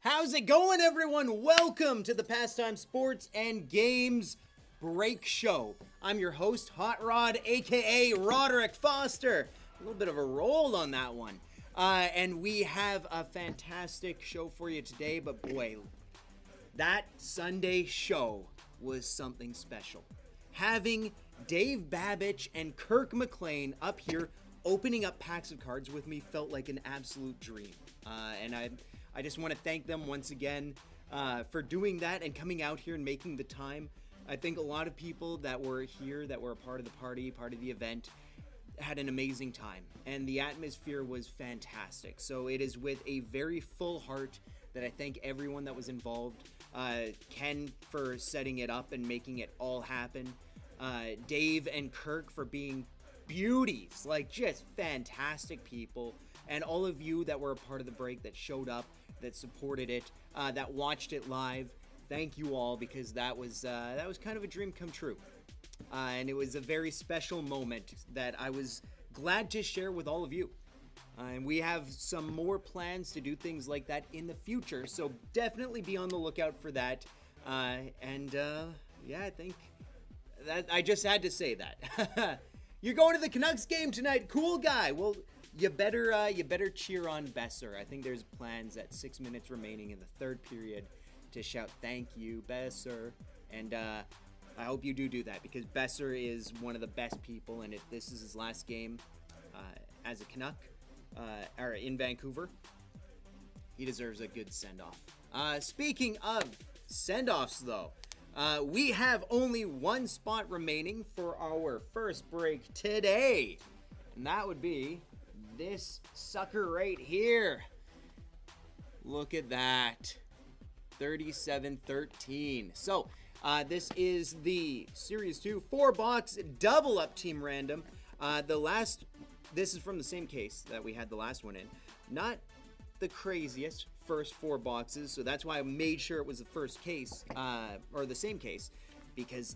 How's it going, everyone? Welcome to the Pastime Sports and Games Break Show. I'm your host, Hot Rod, aka Roderick Foster. A little bit of a roll on that one. And we have a fantastic show for you today, but boy, that Sunday show was something special. Having Dave Babich and Kirk McLean up here opening up packs of cards with me felt like an absolute dream. And I just want to thank them once again for doing that and coming out here and making the time. I think a lot of people that were here, that were a part of the party, part of the event, had an amazing time. And the atmosphere was fantastic. So it is with a very full heart that I thank everyone that was involved. Ken for setting it up and making it all happen. Dave and Kirk for being beauties, like just fantastic people. And all of you that were a part of the break, that showed up, that supported it, that watched it live. Thank you all, because that was kind of a dream come true. And it was a very special moment that I was glad to share with all of you. And we have some more plans to do things like that in the future, so definitely be on the lookout for that. Yeah, I think that I just had to say that. You're going to the Canucks game tonight, cool guy. Well, you better cheer on Besser. I think there's plans at 6 minutes remaining in the third period to shout thank you, Besser. And I hope you do that, because Besser is one of the best people, and if this is his last game as a Canuck or in Vancouver, he deserves a good send-off. Speaking of send-offs, though, we have only one spot remaining for our first break today, and that would be this sucker right here. Look at that. 37-13. So, this is the Series 2 4-box double-up team random. This is from the same case that we had the last one in. Not the craziest first 4 boxes, so that's why I made sure it was the first case, or the same case, because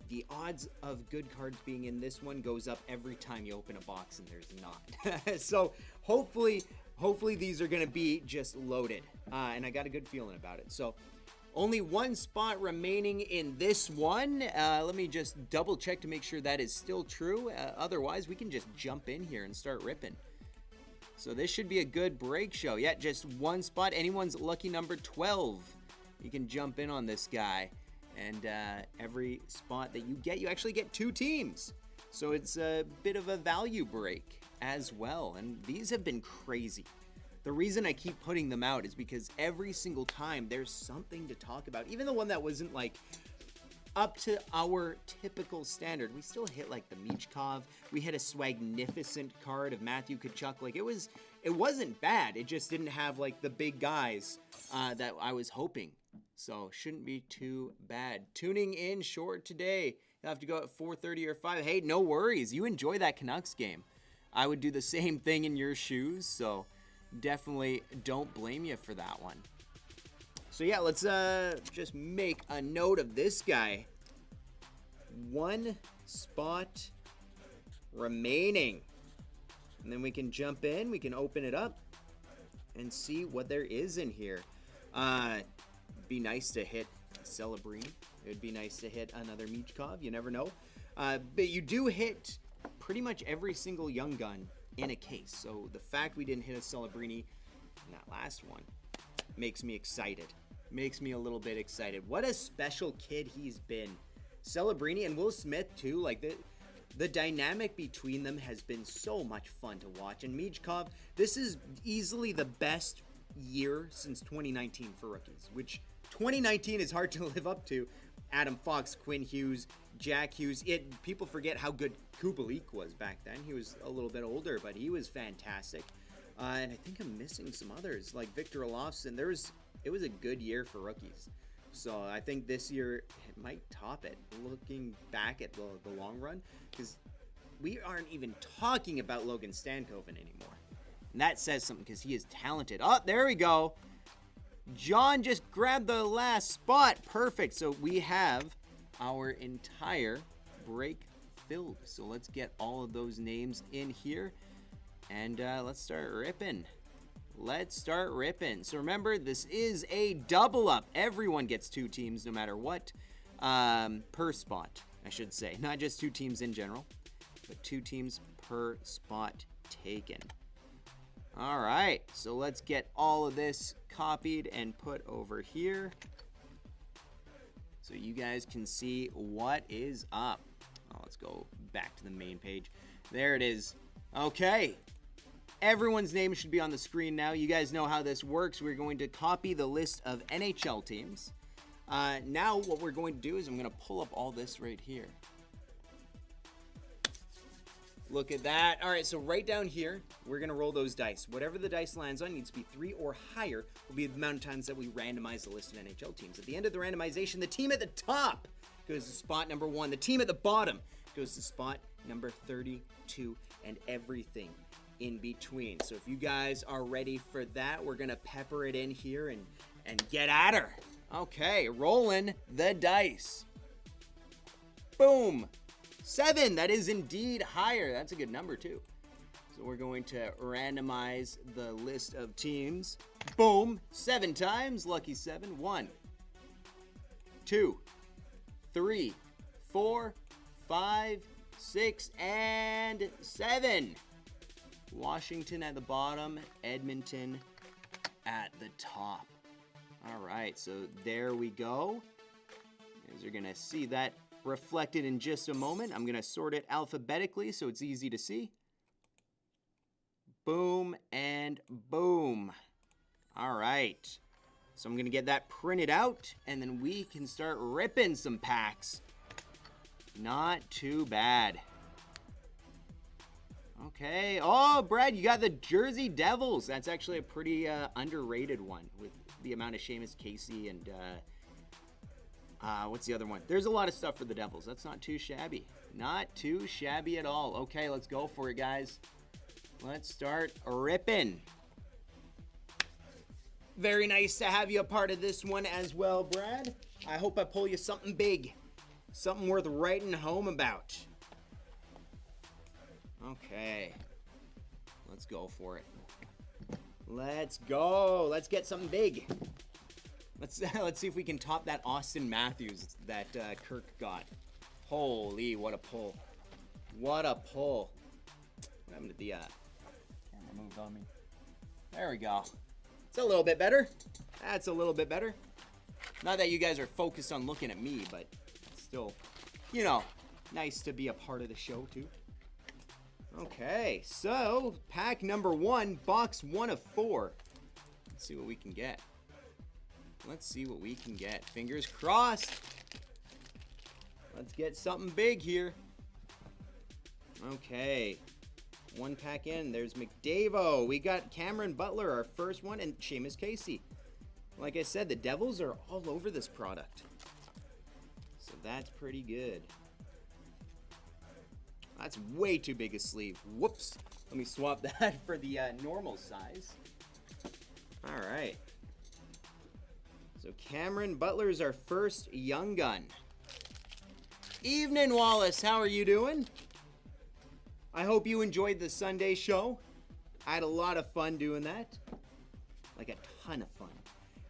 the odds of good cards being in this one goes up every time you open a box, and there's not. So hopefully these are going to be just loaded, and I got a good feeling about it. So only one spot remaining in this one. Let me just double check to make sure that is still true. Otherwise, we can just jump in here and start ripping. So this should be a good break show. Yeah, just one spot. Anyone's lucky number 12, you can jump in on this guy. And every spot that you get, you actually get 2 teams. So it's a bit of a value break as well. And these have been crazy. The reason I keep putting them out is because every single time there's something to talk about. Even the one that wasn't like up to our typical standard, we still hit like the Michkov. We hit a swagnificent card of Matthew Tkachuk. Like it wasn't bad. It just didn't have like the big guys that I was hoping. So shouldn't be too bad. Tuning in short today. You'll have to go at 4:30 or 5. Hey, no worries. You enjoy that Canucks game. I would do the same thing in your shoes. So definitely don't blame you for that one. So yeah, let's just make a note of this guy. 1 spot remaining. And then we can jump in, we can open it up and see what there is in here. Be nice to hit Celebrini. It would be nice to hit another Michkov, you never know. But you do hit pretty much every single young gun in a case. So the fact we didn't hit a Celebrini in that last one makes me excited. Makes me a little bit excited. What a special kid he's been. Celebrini and Will Smith too, like the dynamic between them has been so much fun to watch. And Michkov, this is easily the best year since 2019 for rookies, which 2019 is hard to live up to. Adam Fox, Quinn Hughes, Jack Hughes. People forget how good Kubalik was back then. He was a little bit older, but he was fantastic. And I think I'm missing some others, like Victor Olofsson. It was a good year for rookies. So I think this year it might top it, looking back at the long run, because we aren't even talking about Logan Stankoven anymore. And that says something, because he is talented. Oh, there we go. John just grabbed the last spot. Perfect. So we have our entire break filled. So let's get all of those names in here. And let's start ripping. let's start ripping. So remember, this is a double up. Everyone gets 2 teams no matter what, per spot, I should say. Not just 2 teams in general, but 2 teams per spot taken. All right, so let's get all of this copied and put over here so you guys can see what is up. Oh, let's go back to the main page. There it is. Okay. Everyone's name should be on the screen now. You guys know how this works. We're going to copy the list of NHL teams. Now what we're going to do is I'm going to pull up all this right here. Look at that. All right, so right down here, we're going to roll those dice. Whatever the dice lands on needs to be 3 or higher will be the amount of times that we randomize the list of NHL teams. At the end of the randomization, the team at the top goes to spot number 1. The team at the bottom goes to spot number 32, and everything in between. So if you guys are ready for that, we're going to pepper it in here and get at her. Okay, rolling the dice. Boom. 7, that is indeed higher. That's a good number too. So we're going to randomize the list of teams. Boom, 7 times, lucky 7. 1, 2, 3, 4, 5, 6, and 7. Washington at the bottom, Edmonton at the top. All right, so there we go. You guys are gonna see that reflected in just a moment. I'm gonna sort it alphabetically so it's easy to see. Boom and boom. All right. So I'm gonna get that printed out and then we can start ripping some packs. Not too bad. Okay. Oh, Brad, you got the Jersey Devils. That's actually a pretty underrated one with the amount of Seamus Casey and what's the other one? There's a lot of stuff for the Devils. That's not too shabby. Not too shabby at all. Okay, let's go for it, guys. Let's start ripping. Very nice to have you a part of this one as well, Brad. I hope I pull you something big. Something worth writing home about. Okay. Let's go for it. Let's go. Let's get something big. Let's see if we can top that Austin Matthews that Kirk got. Holy, what a pull. What a pull. What happened to the camera moved on me? There we go. It's a little bit better. That's a little bit better. Not that you guys are focused on looking at me, but still, you know, nice to be a part of the show too. Okay, so pack number 1, box 1 of 4. Let's see what we can get. Let's see what we can get. Fingers crossed. Let's get something big here. Okay. 1 pack in. There's McDavid. We got Cameron Butler, our first one, and Seamus Casey. Like I said, the Devils are all over this product. So that's pretty good. That's way too big a sleeve. Whoops. Let me swap that for the normal size. All right. So Cameron Butler's our first young gun. Evening, Wallace. How are you doing? I hope you enjoyed the Sunday show. I had a lot of fun doing that. Like a ton of fun.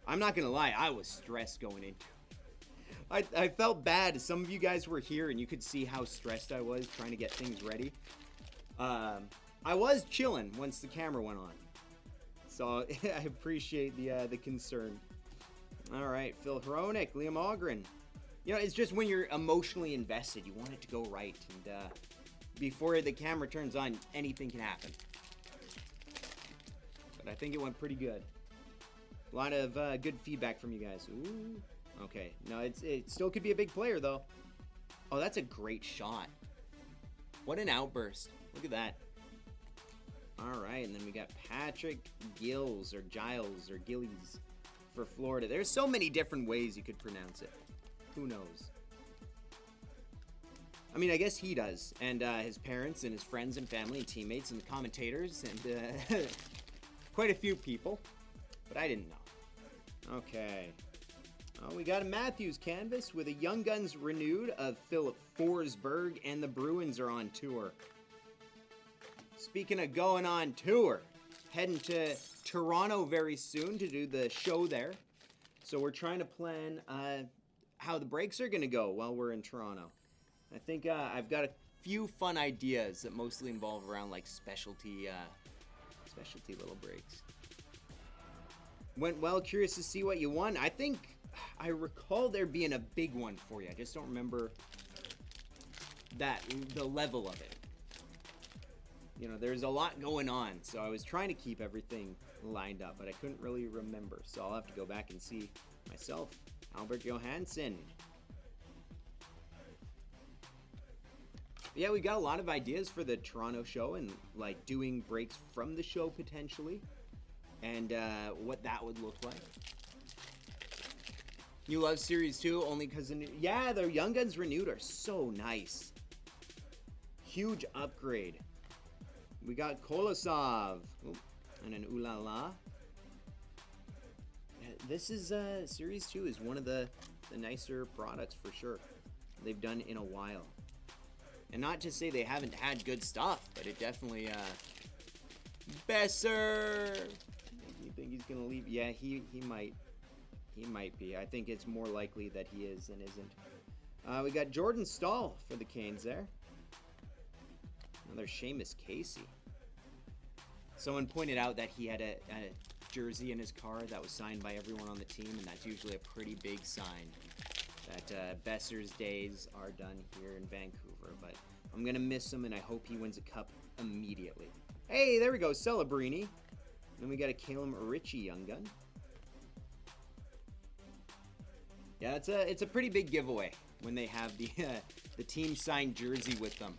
I'm not going to lie. I was stressed going into it. I felt bad. Some of you guys were here and you could see how stressed I was trying to get things ready. I was chilling once the camera went on. So I appreciate the concern. All right, Phil Hronik, Liam Ogren. You know, it's just when you're emotionally invested, you want it to go right. And before the camera turns on, anything can happen. But I think it went pretty good. A lot of good feedback from you guys. Ooh. Okay, no, it still could be a big player, though. Oh, that's a great shot. What an outburst. Look at that. All right, and then we got Patrick Gills or Giles or Gillies for Florida. There's so many different ways you could pronounce it. Who knows? I mean, I guess he does. And his parents and his friends and family and teammates and the commentators and quite a few people. But I didn't know. Okay. Oh, we got a Matthews canvas with a Young Guns renewed of Philip Forsberg, and the Bruins are on tour. Speaking of going on tour, heading to Toronto very soon to do the show there. So we're trying to plan how the breaks are going to go while we're in Toronto. I think I've got a few fun ideas that mostly involve around like specialty little breaks. Went well, curious to see what you won. I think I recall there being a big one for you. I just don't remember the level of it. You know, there's a lot going on, so I was trying to keep everything lined up, but I couldn't really remember. So I'll have to go back and see myself. Albert Johansson. Yeah, we got a lot of ideas for the Toronto show and like doing breaks from the show potentially, and what that would look like. You love Series 2 only because yeah, the Young Guns Renewed are so nice. Huge upgrade. We got Kolosov and an Ulala. This is Series 2 is one of the nicer products for sure they've done in a while. And not to say they haven't had good stuff, but it definitely Besser. You think he's gonna leave? Yeah, he might. He might be. I think it's more likely that he is than isn't. We got Jordan Stahl for the Canes there. Another Seamus Casey. Someone pointed out that he had a jersey in his car that was signed by everyone on the team, and that's usually a pretty big sign that Besser's days are done here in Vancouver. But I'm going to miss him, and I hope he wins a cup immediately. Hey, there we go, Celebrini. Then we got a Calum Ritchie Young Gun. Yeah, it's a pretty big giveaway when they have the team signed jersey with them.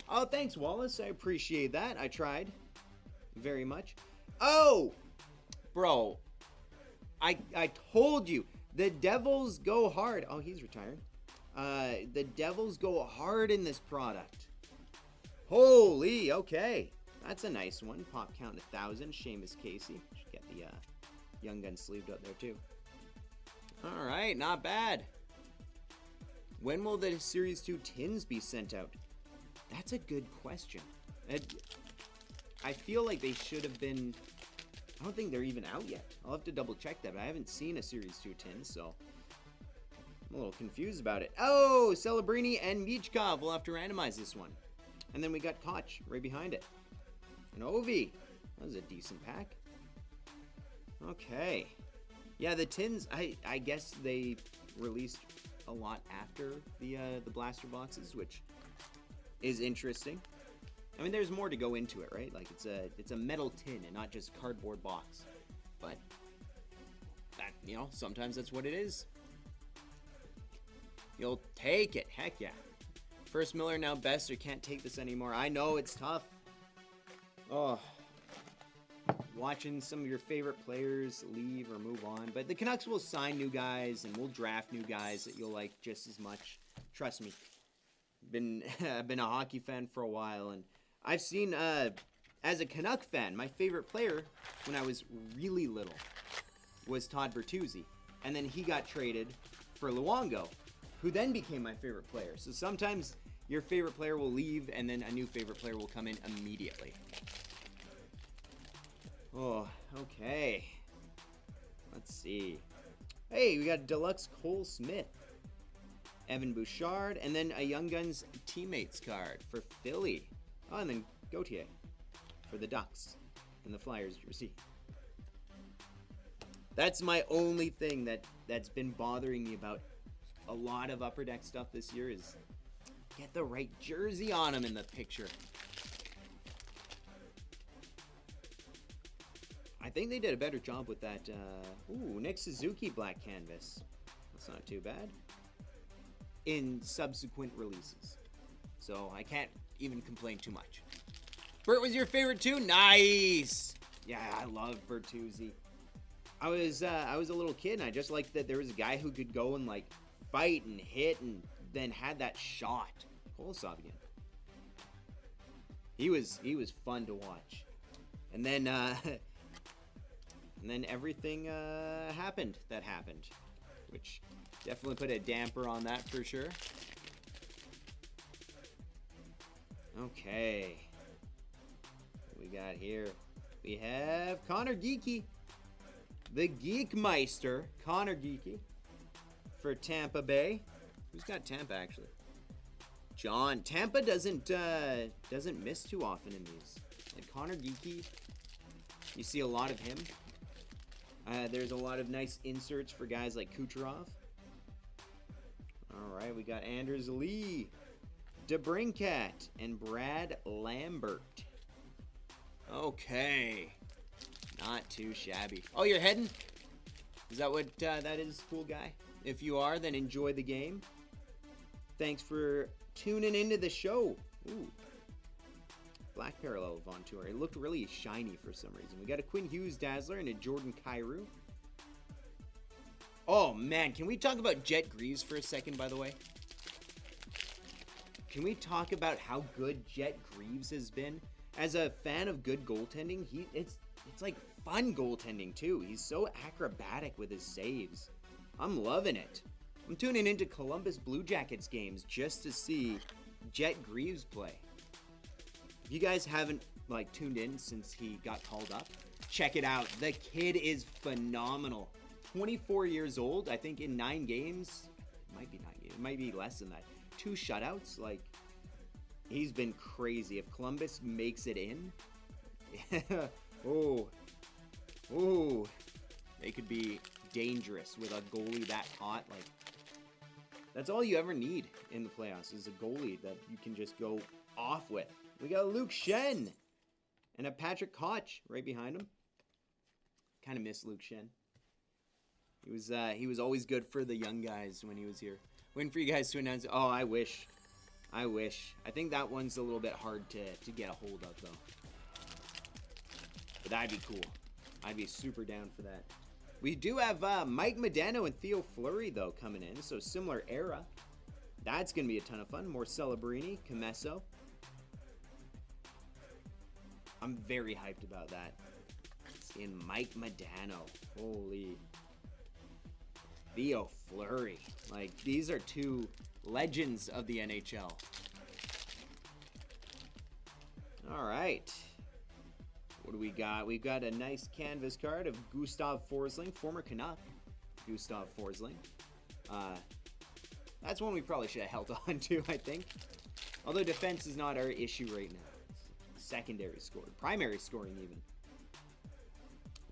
Oh, thanks, Wallace. I appreciate that. I tried very much. Oh, bro, I told you the Devils go hard. Oh, he's retired. The Devils go hard in this product. Holy, okay, that's a nice one. Pop count 1,000. Seamus Casey. Should get the Young Gun sleeved up there too. All right, not bad. When will the Series 2 tins be sent out? That's a good question. I feel like they should have been... I don't think they're even out yet. I'll have to double check that, but I haven't seen a Series 2 tin, so... I'm a little confused about it. Oh, Celebrini and Michkov. We'll have to randomize this one. And then we got Koch right behind it. And Ovi. That was a decent pack. Okay. Yeah, the tins, I guess they released a lot after the blaster boxes, which is interesting. I mean, there's more to go into it, right? Like it's a metal tin and not just cardboard box. But that, you know, sometimes that's what it is. You'll take it. Heck yeah. First Miller, now Besser. Can't take this anymore. I know it's tough. Oh, watching some of your favorite players leave or move on. But the Canucks will sign new guys and we'll draft new guys that you'll like just as much. Trust me. I've been a hockey fan for a while, and I've seen, as a Canuck fan, my favorite player when I was really little was Todd Bertuzzi. And then he got traded for Luongo, who then became my favorite player. So sometimes your favorite player will leave, and then a new favorite player will come in immediately. Oh, okay. Let's see. Hey, we got Deluxe Cole Smith. Evan Bouchard, and then a Young Guns teammates card for Philly. Oh, and then Gauthier for the Ducks and the Flyers jersey. That's my only thing that's been bothering me about a lot of Upper Deck stuff this year is get the right jersey on them in the picture. I think they did a better job with that. Ooh, Nick Suzuki black canvas. That's not too bad. In subsequent releases. So I can't even complain too much. Bert was your favorite too? Nice! Yeah, I love Bertuzzi. I was a little kid and I just liked that there was a guy who could go and like fight and hit and then had that shot. Kolosov again. He was fun to watch. And then everything happened that happened, which definitely put a damper on that for sure. Okay. What we got here? we have Connor Geeky. The Geekmeister, Connor Geeky for Tampa Bay. Who's got Tampa, actually? John. Tampa doesn't miss too often in these. Like Connor Geeky, you see a lot of him. There's a lot of nice inserts for guys like Kucherov. All right, we got Anders Lee, DeBrincat, and Brad Lambert. Okay. Not too shabby. Oh, you're heading? Is that what that is, cool guy? If you are, then enjoy the game. Thanks for tuning into the show. Ooh. Black Parallel Von Tour. It looked really shiny for some reason. We got a Quinn Hughes Dazzler and a Jordan Kyrou. Oh, man. Can we talk about Jet Greaves for a second, by the way? Can we talk about how good Jet Greaves has been? As a fan of good goaltending, it's like fun goaltending, too. He's so acrobatic with his saves. I'm loving it. I'm tuning into Columbus Blue Jackets games just to see Jet Greaves play. If you guys haven't tuned in since he got called up, check it out. The kid is phenomenal. 24 years old, I think in 9 games. It might be 9 games. It might be less than that. 2 shutouts. He's been crazy. If Columbus makes it in, oh, they could be dangerous with a goalie that hot. That's all you ever need in the playoffs is a goalie that you can just go off with. We got Luke Shen and a Patrick Koch right behind him. Kind of miss Luke Shen. He was always good for the young guys when he was here. Waiting for you guys to announce. Oh, I wish. I think that one's a little bit hard to get a hold of, though. But that'd be cool. I'd be super down for that. We do have Mike Modano and Theo Fleury, though, coming in. So similar era. That's going to be a ton of fun. More Celebrini, Comesso. I'm very hyped about that. Seeing Mike Modano. Holy. Theo Fleury. These are 2 legends of the NHL. All right. What do we got? We've got a nice canvas card of Gustav Forsling, former Canuck. Gustav Forsling. That's one we probably should have held on to, I think. Although defense is not our issue right now. It's secondary scoring. Primary scoring, even.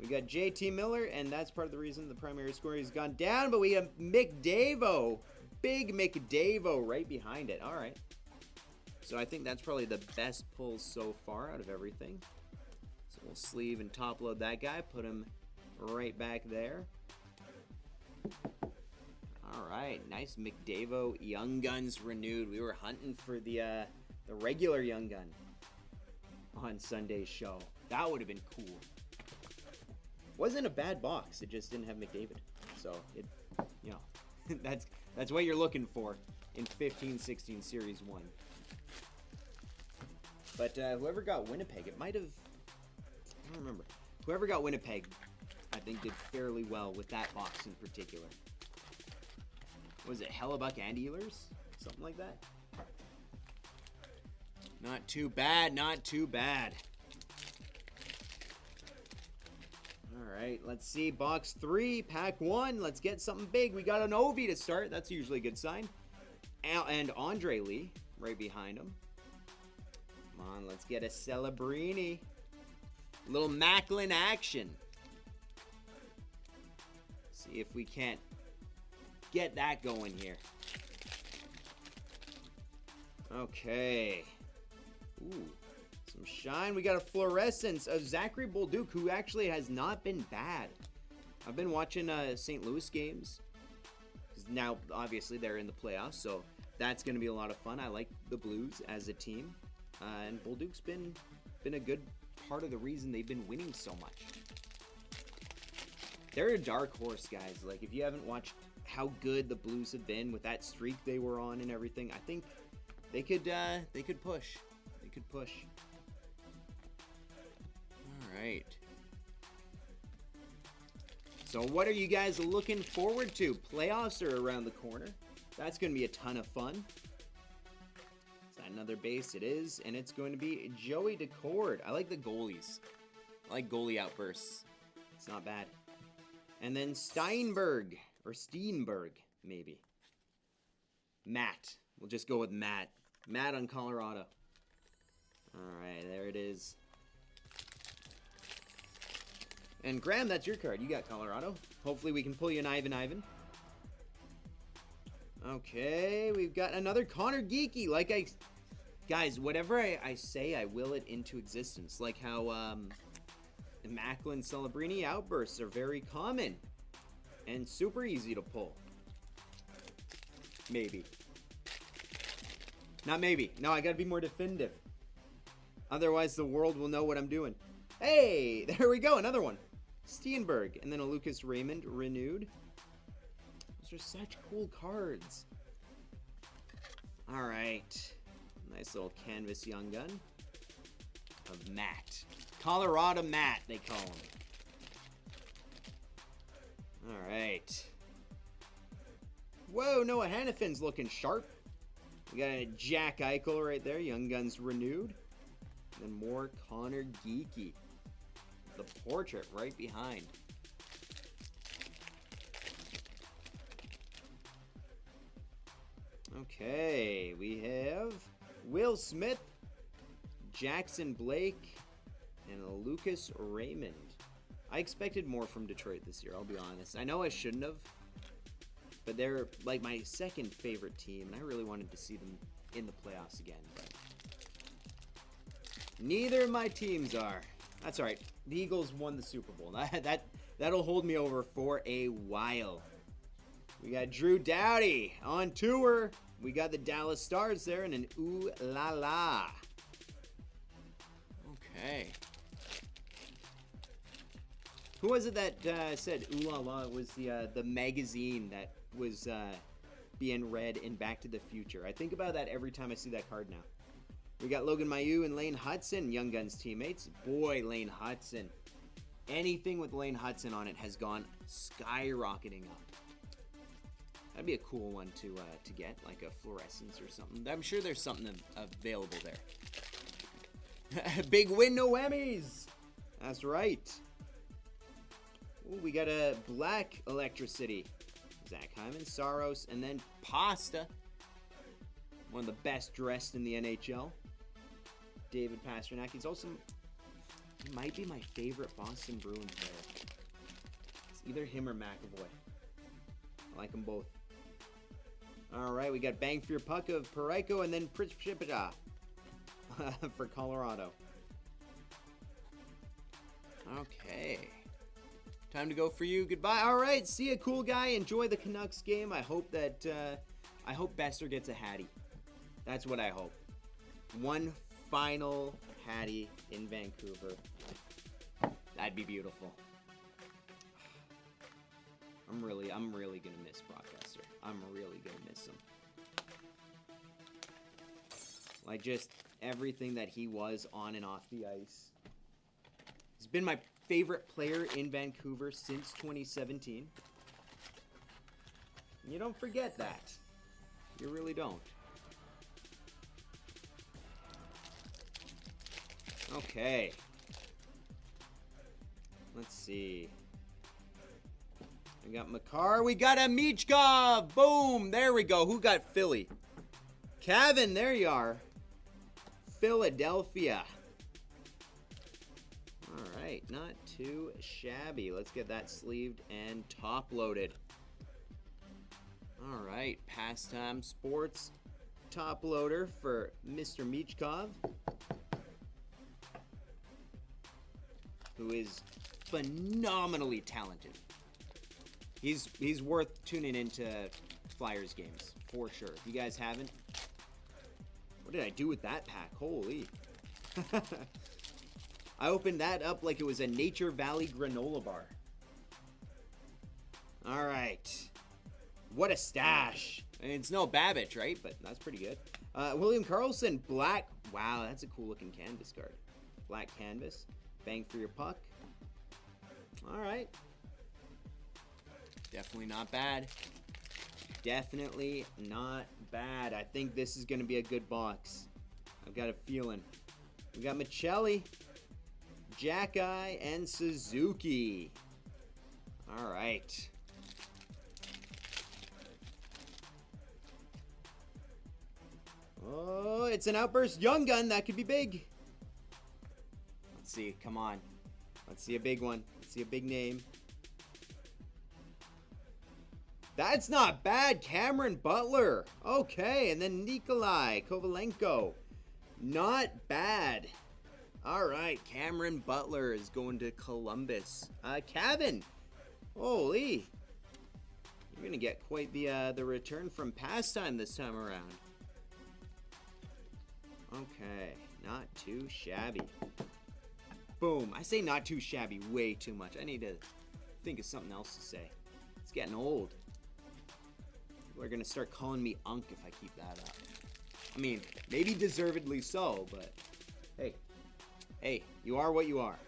We got JT Miller, and that's part of the reason the primary scoring has gone down. But we have McDavid. Big McDavid right behind it. All right. So I think that's probably the best pull so far out of everything. So we'll sleeve and top load that guy. Put him right back there. All right. Nice McDavid Young Guns renewed. We were hunting for the regular Young Gun on Sunday's show. That would have been cool. Wasn't a bad box. It just didn't have McDavid. So, that's what you're looking for in 15-16 Series 1. But whoever got Winnipeg, it might have... I don't remember. Whoever got Winnipeg, I think did fairly well with that box in particular. Was it Hellebuck and Ehlers? Something like that? Not too bad, not too bad. Alright, let's see. Box 3, pack 1. Let's get something big. We got an Ovi to start. That's usually a good sign. And Andre Lee right behind him. Come on, let's get a Celebrini. A little Macklin action. See if we can't get that going here. Okay. Ooh. Some shine. We got a fluorescence of Zachary Bolduc, who actually has not been bad. I've been watching St. Louis games. Now, obviously, they're in the playoffs, so that's going to be a lot of fun. I like the Blues as a team. And Bolduc's been a good part of the reason they've been winning so much. They're a dark horse, guys. If you haven't watched how good the Blues have been with that streak they were on and everything, I think they could push. They could push. Right. So what are you guys looking forward to? Playoffs are around the corner. That's going to be a ton of fun. Is that another base? It is. And it's going to be Joey Daccord. I like the goalies. I like goalie outbursts. It's not bad. And then Steinberg, or Steenberg, maybe. Matt. We'll just go with Matt. Matt on Colorado. Alright, there it is. And Graham, that's your card. You got Colorado. Hopefully we can pull you an Ivan. Okay, we've got another Connor Geeky. Guys, whatever I say, I will it into existence. Like how Macklin Celebrini outbursts are very common and super easy to pull. Maybe. Not maybe. No, I gotta be more definitive. Otherwise, the world will know what I'm doing. Hey, there we go, another one. Steenberg, and then a Lucas Raymond renewed. Those are such cool cards. All right, nice little canvas young gun of Matt. Colorado Matt, they call him. All right. Whoa, Noah Hannafin's looking sharp. We got a Jack Eichel right there, Young Guns renewed. And then more Connor Geeky. The portrait right behind. Okay, we have Will Smith, Jackson Blake, and Lucas Raymond. I expected more from Detroit this year, I'll be honest. I know I shouldn't have, but they're like my second favorite team, and I really wanted to see them in the playoffs again. But neither of my teams are. That's all right. The Eagles won the Super Bowl. That'll hold me over for a while. We got Drew Doughty on tour. We got the Dallas Stars there and an ooh la la. Okay. Who was it that said ooh la la? It was the magazine that was being read in Back to the Future. I think about that every time I see that card now. We got Logan Mailloux and Lane Hudson, Young Guns teammates. Boy, Lane Hudson. Anything with Lane Hudson on it has gone skyrocketing up. That'd be a cool one to get, like a fluorescence or something. I'm sure there's something available there. Big win, no Emmys. That's right. Ooh, we got a black Electricity. Zach Hyman, Saros, and then Pasta. One of the best dressed in the NHL. David Pastrnak. He might be my favorite Boston Bruins player. It's either him or McAvoy. I like them both. All right, we got Bang for Your Puck of Parayko and then Prichipita for Colorado. Okay. Time to go for you. Goodbye. All right, see ya, cool guy. Enjoy the Canucks game. I hope that I hope Besser gets a Hattie. That's what I hope. One final Hattie in Vancouver. That'd be beautiful. I'm really gonna miss Brock Besser. I'm really gonna miss him. Like just everything that he was on and off the ice. He's been my favorite player in Vancouver since 2017. You don't forget that. You really don't. Okay. Let's see. We got Makar. We got a Michkov. Boom. There we go. Who got Philly? Kevin, there you are. Philadelphia. All right. Not too shabby. Let's get that sleeved and top loaded. All right. Pastime Sports top loader for Mr. Michkov, who is phenomenally talented. He's worth tuning into Flyers games for sure. If you guys haven't, what did I do with that pack? Holy. I opened that up like it was a Nature Valley granola bar. All right. What a stash. I mean, it's no Babbage, right? But that's pretty good. William Karlsson, black. Wow, that's a cool looking canvas card. Black canvas. Bang for Your Puck. All right. Definitely not bad. Definitely not bad. I think this is going to be a good box. I've got a feeling. We got Michelli. Jacki, and Suzuki. All right. Oh, it's an Outburst Young Gun. That could be big. Let's see. Come on. Let's see a big one. Let's see a big name. That's not bad. Cameron Butler. Okay, and then Nikolai Kovalenko. Not bad. All right, Cameron Butler is going to Columbus. Kevin. Holy. You're going to get quite the return from pastime this time around. Okay, not too shabby. Boom. I say not too shabby way too much. I need to think of something else to say. It's getting old. People are going to start calling me Unk if I keep that up. I mean, maybe deservedly so, but hey. Hey, you are what you are.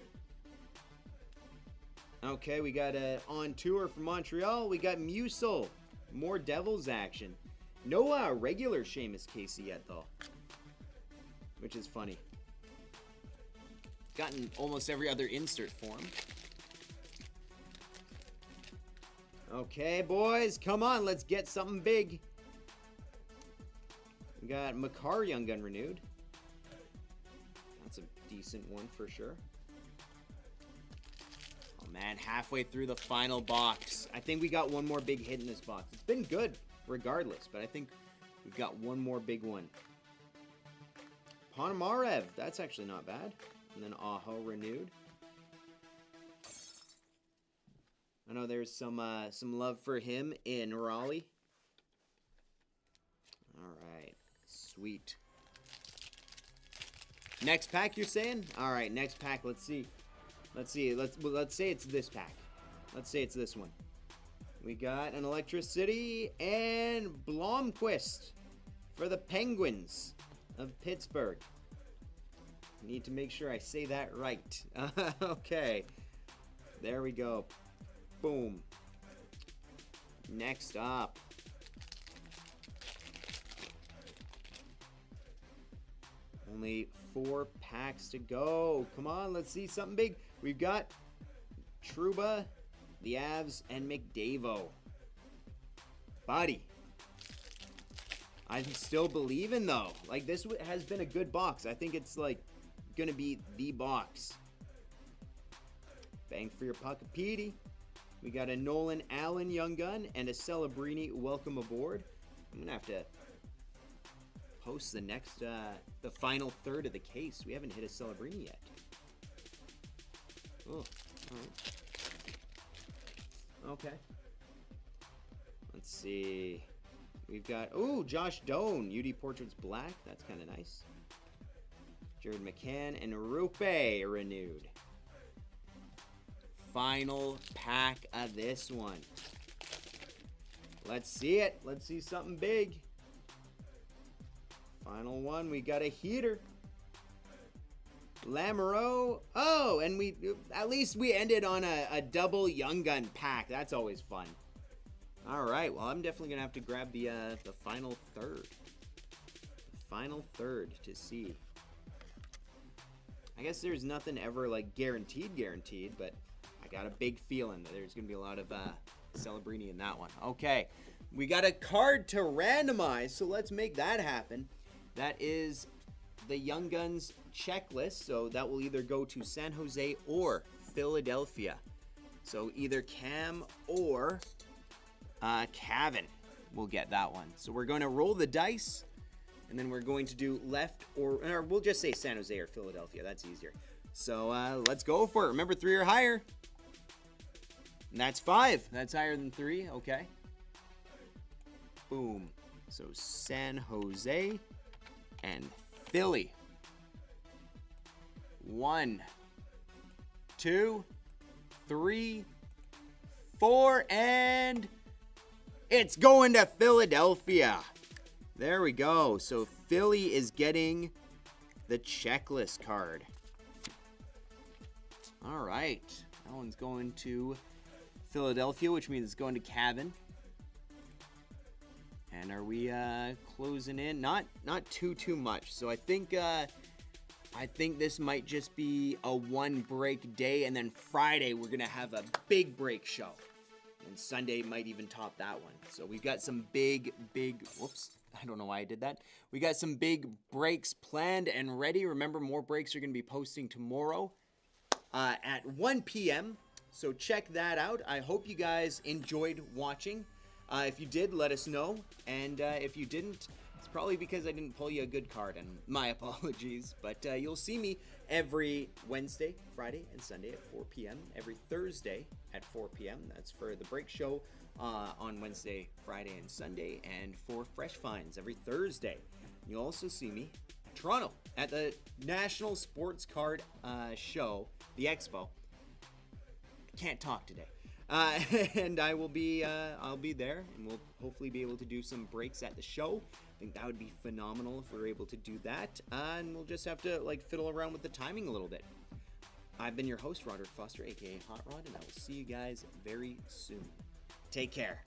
Okay, we got on tour from Montreal. We got Musil. More Devils action. No regular Seamus Casey yet, though. Which is funny. Gotten almost every other insert form. Okay, boys, come on, let's get something big. We got Makar Young Gun renewed. That's a decent one for sure. Oh man, halfway through the final box. I think we got one more big hit in this box. It's been good regardless, but I think we've got one more big one. Ponomarev, that's actually not bad. And then Aho renewed. I know there's some love for him in Raleigh. All right, sweet. Next pack, you're saying? All right, next pack. Let's see. Let's say it's this pack. Let's say it's this one. We got an Electricity and Blomqvist for the Penguins of Pittsburgh. Need to make sure I say that right. Okay. There we go. Boom. Next up. Only 4 packs to go. Come on, let's see something big. We've got Trouba, the Avs, and McDavid. Buddy. I'm still believing, though. Like, this has been a good box. I think it's, like, going to be the box. Bang for your puck, Petey. We got a Nolan Allen Young Gun and a Celebrini Welcome Aboard. I'm going to have to post the next, the final third of the case. We haven't hit a Celebrini yet. Oh, all right. Okay. Let's see. We've got, ooh, Josh Doan, UD Portraits Black. That's kind of nice. Jared McCann and Rupe renewed. Final pack of this one. Let's see it. Let's see something big. Final one. We got a heater. Lamoureux. Oh, and at least we ended on a double Young Gun pack. That's always fun. All right. Well, I'm definitely gonna have to grab the final third. The final third to see. I guess there's nothing ever like guaranteed, but I got a big feeling that there's gonna be a lot of Celebrini in that one. Okay, we got a card to randomize, so let's make that happen. That is the Young Guns checklist, so that will either go to San Jose or Philadelphia. So either Cam or Kevin will get that one. So we're going to roll the dice, and then we're going to do left or we'll just say San Jose or Philadelphia. That's easier. So let's go for it. Remember, 3 or higher. And that's 5. That's higher than 3. Okay. Boom. So San Jose and Philly. 1, 2, 3, 4, and it's going to Philadelphia. There we go. So Philly is getting the checklist card. All right. That one's going to Philadelphia, which means it's going to Kevin. And are we closing in? Not too much. So I think I think this might just be a one break day, and then Friday we're gonna have a big break show. And Sunday might even top that one. So we've got some big, whoops, I don't know why I did that. We got some big breaks planned and ready. Remember, more breaks are gonna be posting tomorrow at 1 p.m. So check that out. I hope you guys enjoyed watching. If you did, let us know. And if you didn't, it's probably because I didn't pull you a good card, and my apologies. But you'll see me every Wednesday, Friday, and Sunday at 4 p.m. Every Thursday at 4 p.m. That's for the break show on Wednesday, Friday, and Sunday. And for Fresh Finds every Thursday. You'll also see me in Toronto at the National Sports Card Show, the Expo. Can't talk today. And I will be, I'll be there, and we'll hopefully be able to do some breaks at the show. I think that would be phenomenal if we were able to do that. And we'll just have to fiddle around with the timing a little bit. I've been your host, Roderick Foster, aka Hot Rod, and I will see you guys very soon. Take care.